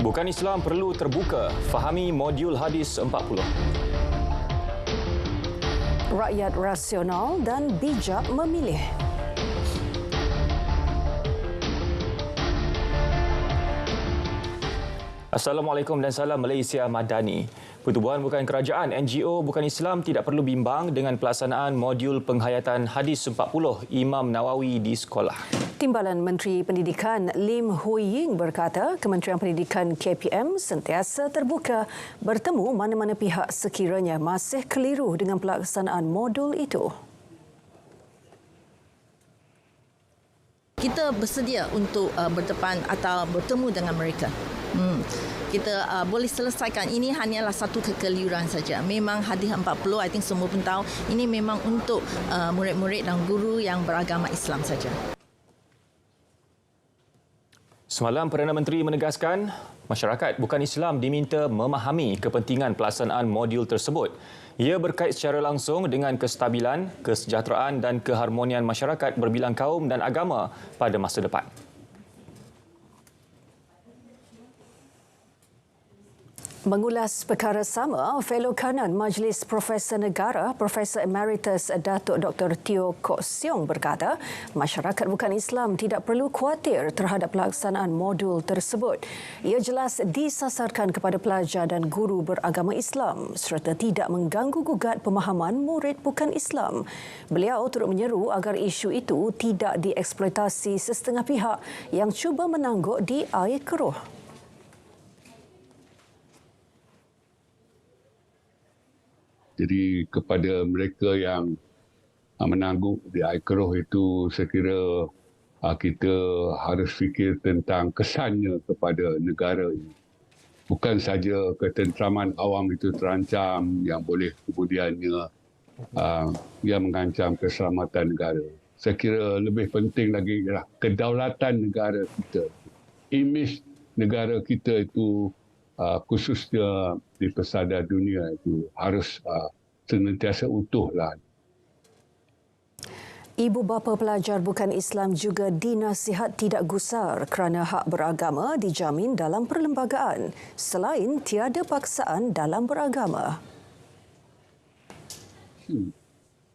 Bukan Islam perlu terbuka, fahami modul hadis 40. Rakyat rasional dan bijak memilih. Assalamualaikum dan salam Malaysia Madani. Pertubuhan bukan kerajaan NGO bukan Islam tidak perlu bimbang dengan pelaksanaan modul penghayatan hadis 40 Imam Nawawi di sekolah. Timbalan Menteri Pendidikan Lim Hui Ying berkata Kementerian Pendidikan KPM sentiasa terbuka bertemu mana-mana pihak sekiranya masih keliru dengan pelaksanaan modul itu. Kita bersedia untuk berdepan atau bertemu dengan mereka. Kita boleh selesaikan. Ini hanyalah satu kekeliruan saja. Memang hadis 40, I think semua pun tahu, ini memang untuk murid-murid dan guru yang beragama Islam saja. Semalam Perdana Menteri menegaskan masyarakat bukan Islam diminta memahami kepentingan pelaksanaan modul tersebut. Ia berkait secara langsung dengan kestabilan, kesejahteraan dan keharmonian masyarakat berbilang kaum dan agama pada masa depan. Mengulas perkara sama, Fellow Kanan Majlis Profesor Negara, Profesor Emeritus Datuk Dr. Teo Kok Siong berkata, masyarakat bukan Islam tidak perlu khawatir terhadap pelaksanaan modul tersebut. Ia jelas disasarkan kepada pelajar dan guru beragama Islam serta tidak mengganggu-gugat pemahaman murid bukan Islam. Beliau turut menyeru agar isu itu tidak dieksploitasi sesetengah pihak yang cuba menangguk di air keruh. Jadi kepada mereka yang menangguk di air keruh itu, saya kira kita harus fikir tentang kesannya kepada negara ini. Bukan saja ketenteraman awam itu terancam yang boleh kemudiannya yang mengancam keselamatan negara. Saya kira lebih penting lagi ialah kedaulatan negara kita. Imej negara kita itu khususnya di pesada dunia itu harus senantiasa utuhlah. Ibu bapa pelajar bukan Islam juga dinasihat tidak gusar kerana hak beragama dijamin dalam perlembagaan selain tiada paksaan dalam beragama.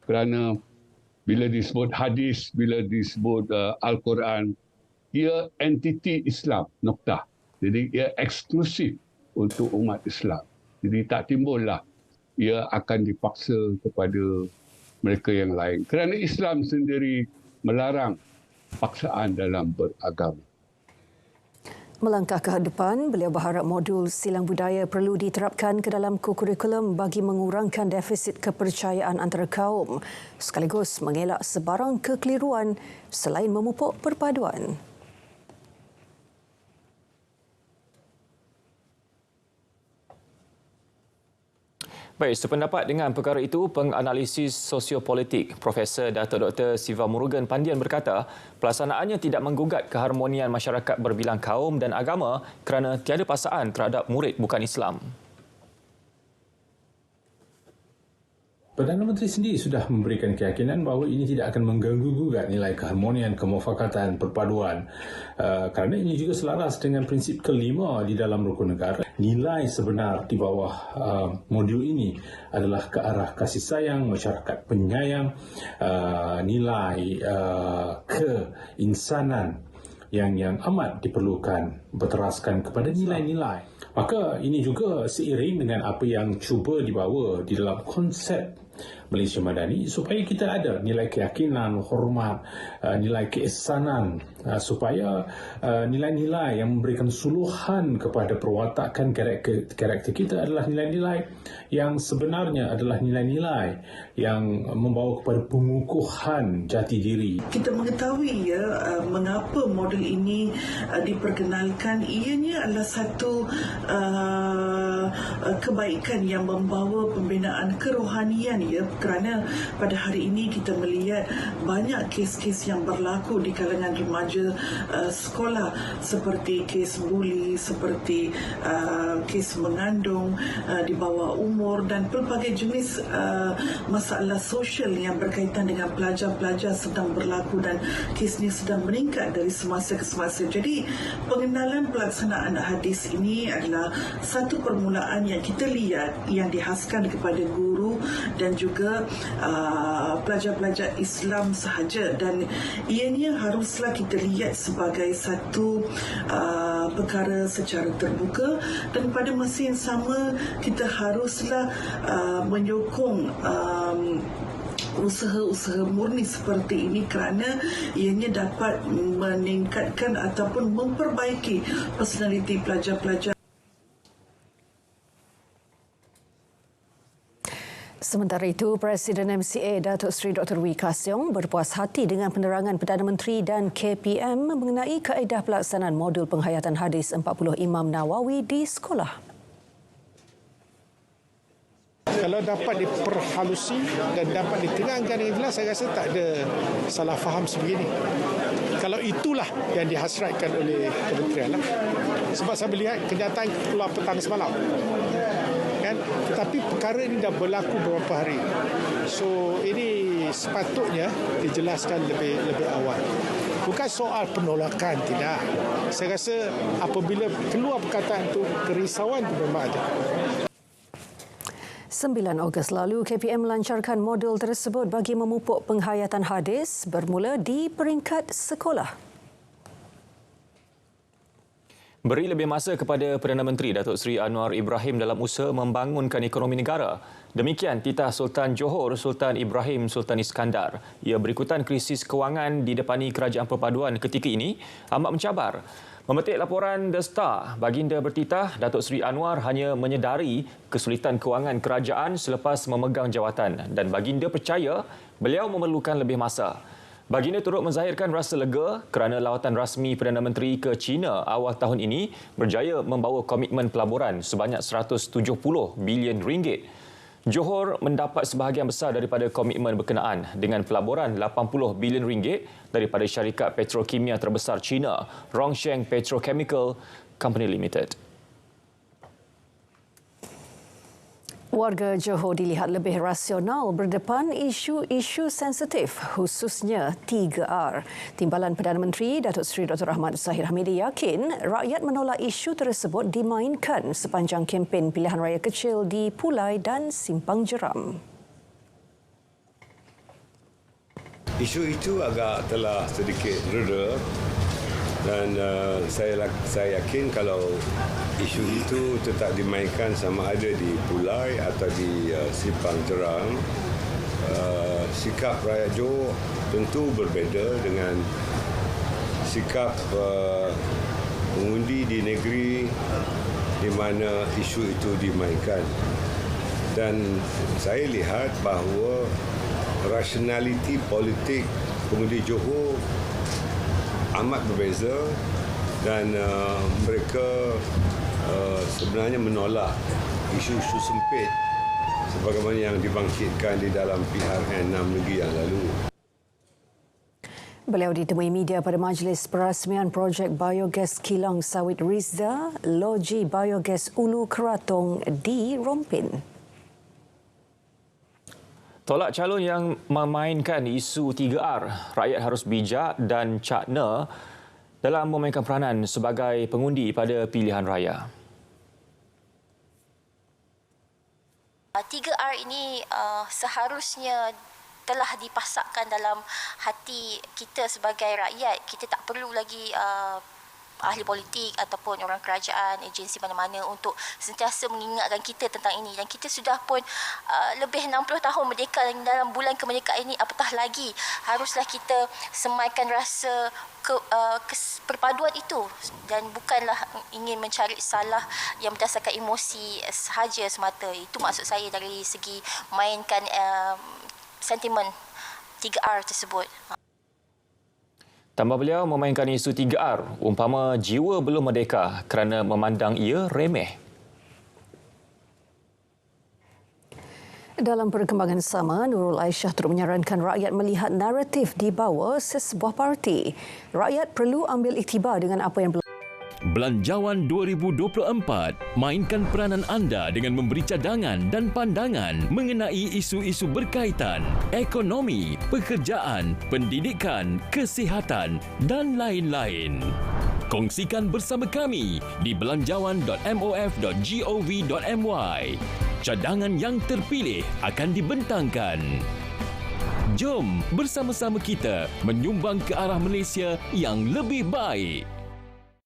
Kerana bila disebut hadis, bila disebut Al-Quran, ia entiti Islam, noktah. Jadi ia eksklusif untuk umat Islam. Jadi tak timbullah ia akan dipaksa kepada mereka yang lain. Kerana Islam sendiri melarang paksaan dalam beragama. Melangkah ke depan, beliau berharap modul silang budaya perlu diterapkan ke dalam kurikulum bagi mengurangkan defisit kepercayaan antara kaum sekaligus mengelak sebarang kekeliruan selain memupuk perpaduan. Baik, sependapat dengan perkara itu, penganalisis sosiopolitik Profesor Datuk Dr. Siva Murugan Pandian berkata, pelaksanaannya tidak menggugat keharmonian masyarakat berbilang kaum dan agama kerana tiada paksaan terhadap murid bukan Islam. Perdana Menteri sendiri sudah memberikan keyakinan bahawa ini tidak akan mengganggu-gugat nilai keharmonian, kemufakatan, perpaduan. Kerana ini juga selaras dengan prinsip kelima di dalam rukun negara. Nilai sebenar di bawah modul ini adalah ke arah kasih sayang, masyarakat penyayang, nilai keinsanan yang amat diperlukan berteraskan kepada nilai-nilai. Maka ini juga seiring dengan apa yang cuba dibawa di dalam konsep Malaysia Madani supaya kita ada nilai keyakinan, hormat, nilai keihsanan supaya nilai-nilai yang memberikan suluhan kepada perwatakan karakter kita adalah nilai-nilai yang sebenarnya adalah nilai-nilai yang membawa kepada pengukuhan jati diri. Kita mengetahui mengapa model ini diperkenalkan. Ianya adalah satu kebaikan yang membawa pembinaan kerohanian ya, kerana pada hari ini kita melihat banyak kes-kes yang berlaku di kalangan remaja sekolah, seperti kes buli, seperti kes mengandung di bawah umur dan pelbagai jenis masalah sosial yang berkaitan dengan pelajar-pelajar sedang berlaku dan kesnya sedang meningkat dari semasa ke semasa. Jadi pengenalan pelaksanaan hadis ini adalah satu permulaan yang kita lihat yang dihaskan kepada guru dan juga pelajar-pelajar Islam sahaja, dan ianya haruslah kita lihat sebagai satu perkara secara terbuka, dan pada masa yang sama kita haruslah menyokong usaha-usaha murni seperti ini kerana ianya dapat meningkatkan ataupun memperbaiki personaliti pelajar-pelajar. Sementara itu, Presiden MCA Datuk Seri Dr. Wee Ka Siong berpuas hati dengan penerangan Perdana Menteri dan KPM mengenai kaedah pelaksanaan modul penghayatan hadis 40 Imam Nawawi di sekolah. Kalau dapat diperhalusi dan dapat diterangkan dengan jelas, saya rasa tak ada salah faham sebegini. Kalau itulah yang dihasratkan oleh kementerian lah. Sebab saya melihat kenyataan keluar petang semalam. Kan? Tetapi perkara ini dah berlaku beberapa hari. So ini sepatutnya dijelaskan lebih awal. Bukan soal penolakan, tidak. Saya rasa apabila keluar perkataan itu, kerisauan itu memang ada. 9 Ogos lalu, KPM melancarkan modul tersebut bagi memupuk penghayatan hadis bermula di peringkat sekolah. Beri lebih masa kepada Perdana Menteri Datuk Seri Anwar Ibrahim dalam usaha membangunkan ekonomi negara. Demikian titah Sultan Johor Sultan Ibrahim Sultan Iskandar. Ia berikutan krisis kewangan didepani kerajaan perpaduan ketika ini amat mencabar. Memetik laporan The Star, baginda bertitah Datuk Seri Anwar hanya menyedari kesulitan kewangan kerajaan selepas memegang jawatan dan baginda percaya beliau memerlukan lebih masa. Baginda turut menzahirkan rasa lega kerana lawatan rasmi Perdana Menteri ke China awal tahun ini berjaya membawa komitmen pelaburan sebanyak 170 bilion ringgit. Johor mendapat sebahagian besar daripada komitmen berkenaan dengan pelaburan 80 bilion ringgit daripada syarikat petrokimia terbesar China, Rongsheng Petrochemical Company Limited. Warga Johor dilihat lebih rasional berdepan isu-isu sensitif, khususnya 3R. Timbalan Perdana Menteri Datuk Seri Dr. Ahmad Zahid Hamidi yakin rakyat menolak isu tersebut dimainkan sepanjang kempen pilihan raya kecil di Pulai dan Simpang Jeram. Isu itu agak telah sedikit reda dan saya yakin kalau isu itu tetap dimainkan sama ada di Pulai atau di Simpang Jeram, sikap rakyat Johor tentu berbeza dengan sikap pengundi di negeri di mana isu itu dimainkan. Dan saya lihat bahawa rasionaliti politik pengundi Johor amat berbeza dan mereka sebenarnya menolak isu-isu sempit sebagaimana yang dibangkitkan di dalam PRN 6 negeri yang lalu. Beliau ditemui media pada majlis perasmian projek biogas kilang sawit Rizda, Loji Biogas Ulu Keratong di Rompin. Tolak calon yang memainkan isu 3R, rakyat harus bijak dan cakna dalam memainkan peranan sebagai pengundi pada pilihan raya. 3R ini seharusnya telah dipasakkan dalam hati kita sebagai rakyat. Kita tak perlu lagi ahli politik ataupun orang kerajaan, agensi mana-mana untuk sentiasa mengingatkan kita tentang ini. Dan kita sudah pun lebih 60 tahun merdeka, dan dalam bulan kemerdekaan ini apatah lagi haruslah kita semaikan rasa perpaduan itu dan bukanlah ingin mencari salah yang berdasarkan emosi sahaja semata. Itu maksud saya dari segi mainkan sentimen 3R tersebut. Tambah beliau memainkan isu 3R, umpama jiwa belum merdeka kerana memandang ia remeh. Dalam perkembangan sama, Nurul Aisyah turut menyarankan rakyat melihat naratif dibawa sesebuah parti. Rakyat perlu ambil iktibar dengan apa yang berlaku. Belanjawan 2024, mainkan peranan anda dengan memberi cadangan dan pandangan mengenai isu-isu berkaitan ekonomi, pekerjaan, pendidikan, kesihatan dan lain-lain. Kongsikan bersama kami di belanjawan.mof.gov.my. Cadangan yang terpilih akan dibentangkan. Jom bersama-sama kita menyumbang ke arah Malaysia yang lebih baik.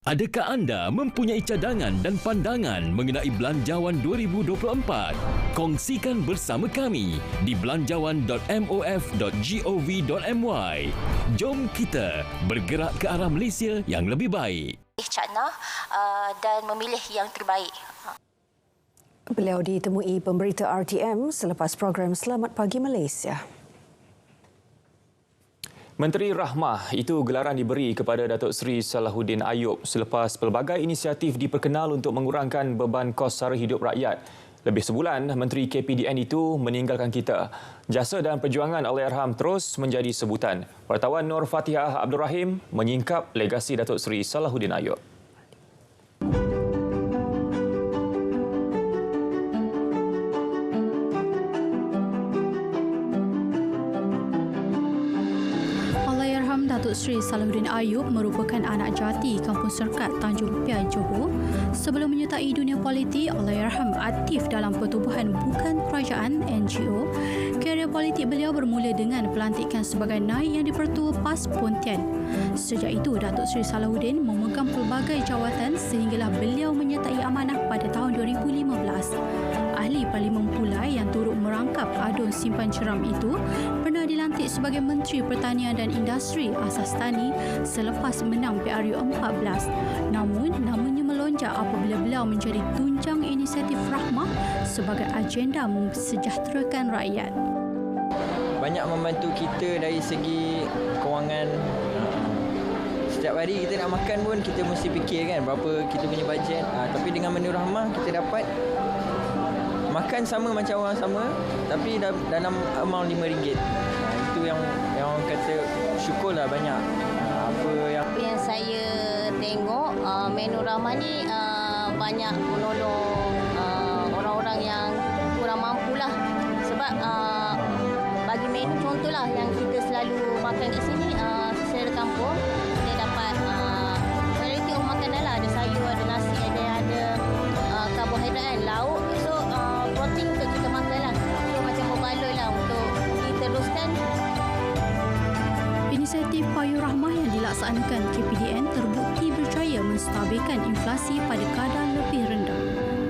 Adakah anda mempunyai cadangan dan pandangan mengenai Belanjawan 2024? Kongsikan bersama kami di belanjawan.mof.gov.my. Jom kita bergerak ke arah Malaysia yang lebih baik. Cakna dan memilih yang terbaik. Beliau ditemui pemberita RTM selepas program Selamat Pagi Malaysia. Menteri Rahmah itu gelaran diberi kepada Datuk Seri Salahuddin Ayub selepas pelbagai inisiatif diperkenal untuk mengurangkan beban kos sara hidup rakyat. Lebih sebulan, Menteri KPDN itu meninggalkan kita. Jasa dan perjuangan Allahyarham terus menjadi sebutan. Wartawan Nur Fatihah Abdul Rahim menyingkap legasi Datuk Seri Salahuddin Ayub. Datuk Seri Salahuddin Ayub merupakan anak jati Kampung Serkat Tanjung Piai, Johor. Sebelum menyertai dunia politik, Allahyarham aktif dalam pertubuhan bukan kerajaan NGO. Karier politik beliau bermula dengan pelantikan sebagai Naib yang di-Pertua PAS Pontian. Sejak itu, Datuk Seri Salahuddin memegang pelbagai jawatan sehinggalah beliau menyertai amanah pada tahun 2015. Ahli Parlimen pula yang turut merangkap adun simpan ceram itu pernah dilantik sebagai Menteri Pertanian dan Industri Asas Tani selepas menang PRU 14. Namun, namanya melonjak apabila beliau menjadi tunjang inisiatif Rahmah sebagai agenda mensejahterakan rakyat. Banyak membantu kita dari segi kewangan. Setiap hari kita nak makan pun kita mesti fikir kan berapa kita punya bajet. Tapi dengan menu Rahmah kita dapat makan sama macam orang sama tapi dalam amount RM5. Itu yang orang kata syukurlah banyak. Apa yang saya tengok menu Rahmah ni banyak menolong orang-orang yang kurang mampulah. Sebab bagi menu contohlah yang kita selalu makan di sini secara kampung, kita dapat saya tengok makanan lah, ada sayur, ada nasi, ada karbohidrat kan, lauk. So protein untuk kita makan lah. So macam berbaloi lah untuk diteruskan. Inisiatif Payung Rahmah yang dilaksanakan KPDN terbukti berjaya menstabilkan inflasi pada kadar lebih rendah.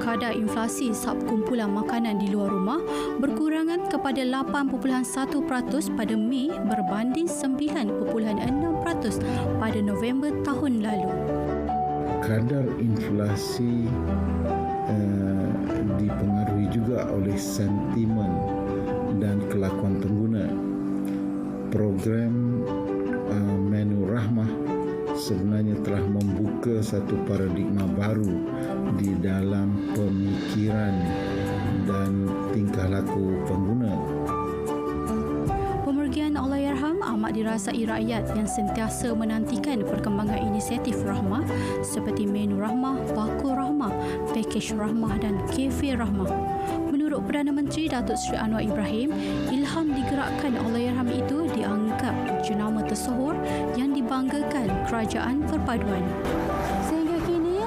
Kadar inflasi subkumpulan makanan di luar rumah berkurangan kepada 8.1% pada Mei berbanding 9.6% pada November tahun lalu. Kadar inflasi dipengaruhi juga oleh sentimen dan kelakuan pengguna. Program menu Rahmah sebenarnya telah membuka satu paradigma baru di dalam pemikiran dan tingkah laku pengguna. Pemergian Allahyarham amat dirasai rakyat yang sentiasa menantikan perkembangan inisiatif Rahmah seperti menu Rahmah, bakul Rahmah, pakej Rahmah dan kafe Rahmah. Menurut Perdana Menteri Datuk Seri Anwar Ibrahim, ilham digerakkan Allahyarham itu dianggap jenama tersohor yang dibanggakan Kerajaan Perpaduan. Sehingga kini,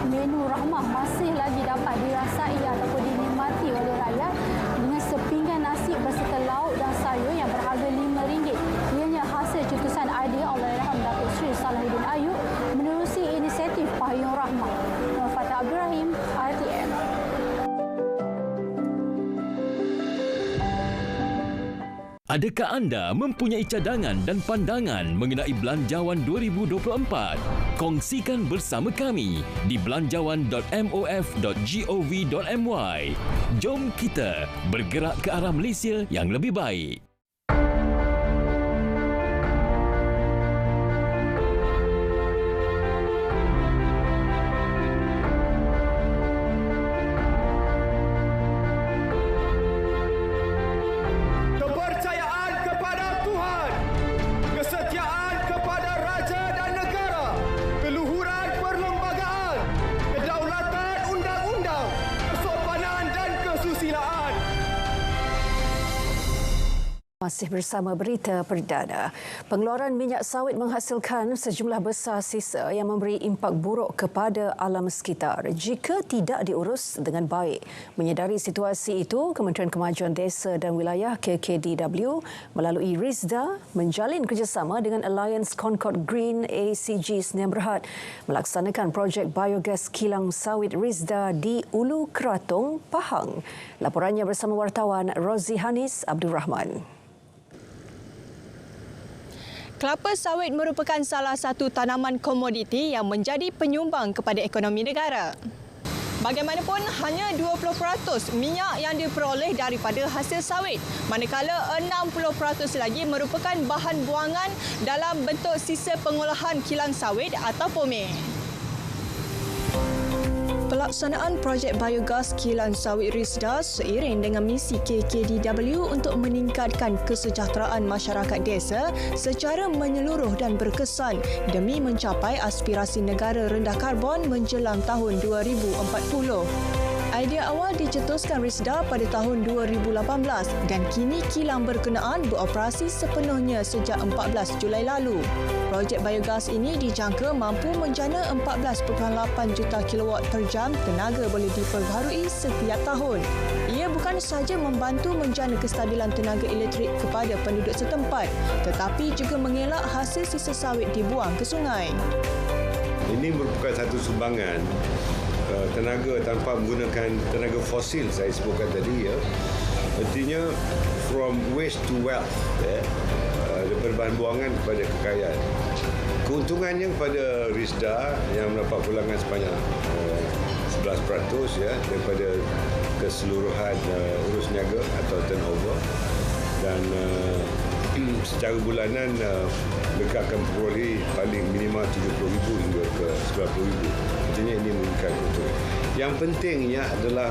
menu Rahmah masih lagi dapat dirasai ataupun dinikmati oleh rakyat dengan sepinggan nasi berserta lauk dan sayur yang berharga RM5. Ianya hasil cetusan idea Allahyarham Datuk Seri Salahuddin Ayub menerusi inisiatif Payung Rahmah. Nur Fatihah Abdul Rahim, RTM. Adakah anda mempunyai cadangan dan pandangan mengenai Belanjawan 2024? Kongsikan bersama kami di belanjawan.mof.gov.my. Jom kita bergerak ke arah Malaysia yang lebih baik. Masih bersama berita perdana. Pengeluaran minyak sawit menghasilkan sejumlah besar sisa yang memberi impak buruk kepada alam sekitar jika tidak diurus dengan baik. Menyedari situasi itu, Kementerian Kemajuan Desa dan Wilayah KKDW melalui RISDA menjalin kerjasama dengan Alliance Concord Green ACG Sdn Bhd melaksanakan projek biogas kilang sawit RISDA di Ulu Keratong, Pahang. Laporannya bersama wartawan Rozi Hanis Abdul Rahman. Kelapa sawit merupakan salah satu tanaman komoditi yang menjadi penyumbang kepada ekonomi negara. Bagaimanapun, hanya 20% minyak yang diperoleh daripada hasil sawit, manakala 60% lagi merupakan bahan buangan dalam bentuk sisa pengolahan kilang sawit atau POME. Pelaksanaan projek biogas kilang sawit RISDA seiring dengan misi KKDW untuk meningkatkan kesejahteraan masyarakat desa secara menyeluruh dan berkesan demi mencapai aspirasi negara rendah karbon menjelang tahun 2040. Idea awal dicetuskan RISDA pada tahun 2018 dan kini kilang berkenaan beroperasi sepenuhnya sejak 14 Julai lalu. Projek biogas ini dijangka mampu menjana 14.8 juta kilowatt per jam tenaga boleh diperbaharui setiap tahun. Ia bukan sahaja membantu menjana kestabilan tenaga elektrik kepada penduduk setempat, tetapi juga mengelak hasil sisa sawit dibuang ke sungai. Ini merupakan satu sumbangan tenaga tanpa menggunakan tenaga fosil saya sebutkan tadi, ya. Artinya from waste to wealth, ya. Daripada bahan buangan kepada kekayaan. Keuntungannya kepada RISDA yang mendapat pulangan sebanyak 11%, ya, daripada keseluruhan urus niaga atau turnover, dan secara bulanan mereka akan memperoleh paling minima 70,000 hingga ke 90,000. Artinya ini memberikan keuntungan. Yang pentingnya adalah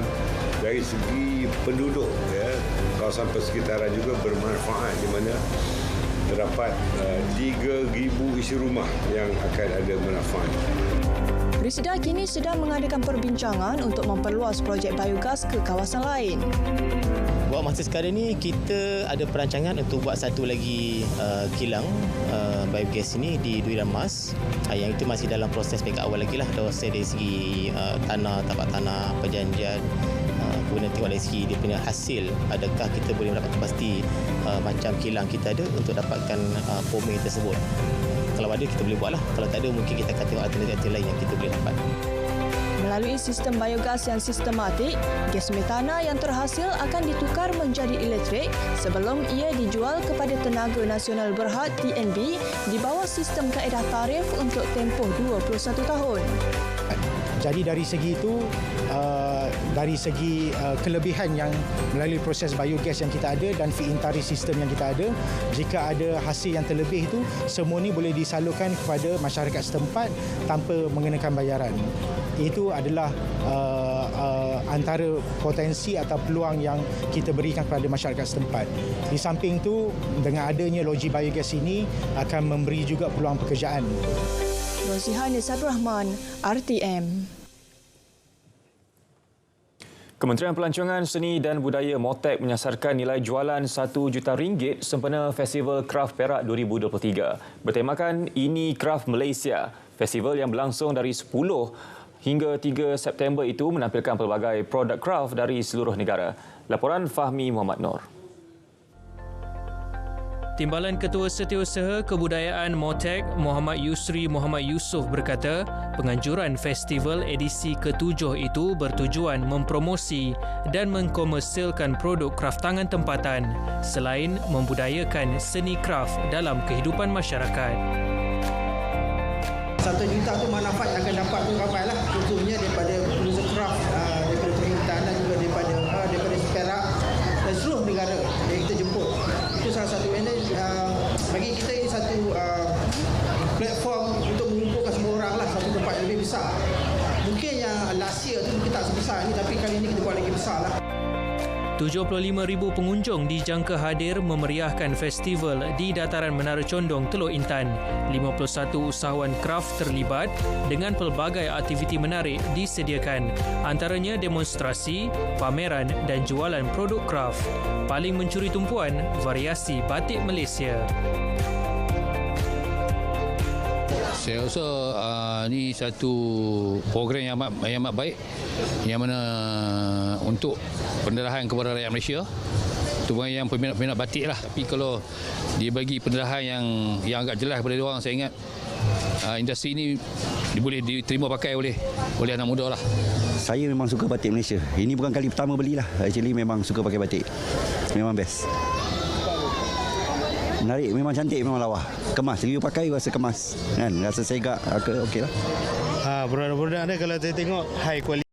dari segi penduduk, ya, kawasan persekitaran juga bermanfaat, di mana terdapat 3,000 isi rumah yang akan ada manfaat. RISDA kini sedang mengadakan perbincangan untuk memperluas projek biogas ke kawasan lain. Buat masa sekarang ni kita ada perancangan untuk buat satu lagi kilang biogas ini di Duri Mas. Yang itu masih dalam proses peringkat awal lagi lah. Dari segi tanah, tapak tanah, perjanjian. Kemudian tengok dari segi dia punya hasil. Adakah kita boleh mendapatkan pasti macam kilang kita ada untuk dapatkan POME tersebut. Kalau ada kita boleh buat lah. Kalau tak ada mungkin kita akan tengok alternatif lain yang kita boleh dapat. Melalui sistem biogas yang sistematik, gas metana yang terhasil akan ditukar menjadi elektrik sebelum ia dijual kepada Tenaga Nasional Berhad TNB di bawah sistem kaedah tarif untuk tempoh 21 tahun. Jadi dari segi itu, dari segi kelebihan yang melalui proses biogas yang kita ada dan fee in tarif sistem yang kita ada, jika ada hasil yang terlebih itu, semua ini boleh disalurkan kepada masyarakat setempat tanpa mengenakan bayaran. Itu adalah antara potensi atau peluang yang kita berikan kepada masyarakat setempat. Di samping itu, dengan adanya loji biogas ini akan memberi juga peluang pekerjaan. Rozi Hanis Abdul Rahman, RTM. Kementerian Pelancongan Seni dan Budaya MOTEK menyasarkan nilai jualan RM1 juta sempena Festival Kraft Perak 2023. Bertemakan Ini Kraft Malaysia, festival yang berlangsung dari 10 hingga 3 September itu menampilkan pelbagai produk kraft dari seluruh negara. Laporan Fahmi Muhammad Nur. Timbalan Ketua Setiausaha Kebudayaan MOTEK Muhammad Yusri Muhammad Yusof berkata, penganjuran festival edisi ke-7 itu bertujuan mempromosi dan mengkomersialkan produk kraft tangan tempatan selain membudayakan seni kraft dalam kehidupan masyarakat. RM1 juta tu manfaat yang akan dapat tu ramai lah. Contohnya daripada producer craft, daripada permintaan dan juga daripada Perak dan seluruh negara yang kita jemput. Itu salah satu benda bagi kita ini satu platform untuk mengumpulkan semua orang lah, satu tempat yang lebih besar. Mungkin yang last year tu mungkin tak sebesar ni, tapi kali ini kita buat lagi besar lah. 75,000 pengunjung dijangka hadir memeriahkan festival di dataran Menara Condong, Teluk Intan. 51 usahawan kraf terlibat dengan pelbagai aktiviti menarik disediakan, antaranya demonstrasi, pameran dan jualan produk kraf. Paling mencuri tumpuan, variasi batik Malaysia. Saya rasa ini satu program yang amat baik, yang mana untuk pendarahan kepada rakyat Malaysia, terutama yang peminat-peminat batik lah. Tapi kalau dia bagi pendarahan yang agak jelas kepada diorang, saya ingat industri ini boleh diterima pakai oleh anak muda lah. Saya memang suka batik Malaysia. Ini bukan kali pertama belilah. Actually memang suka pakai batik. Memang best. Menarik, memang cantik, memang lawa. Kemas, review pakai rasa kemas. Kan, rasa segak, okeylah. Produk-produk dia kalau saya tengok high quality.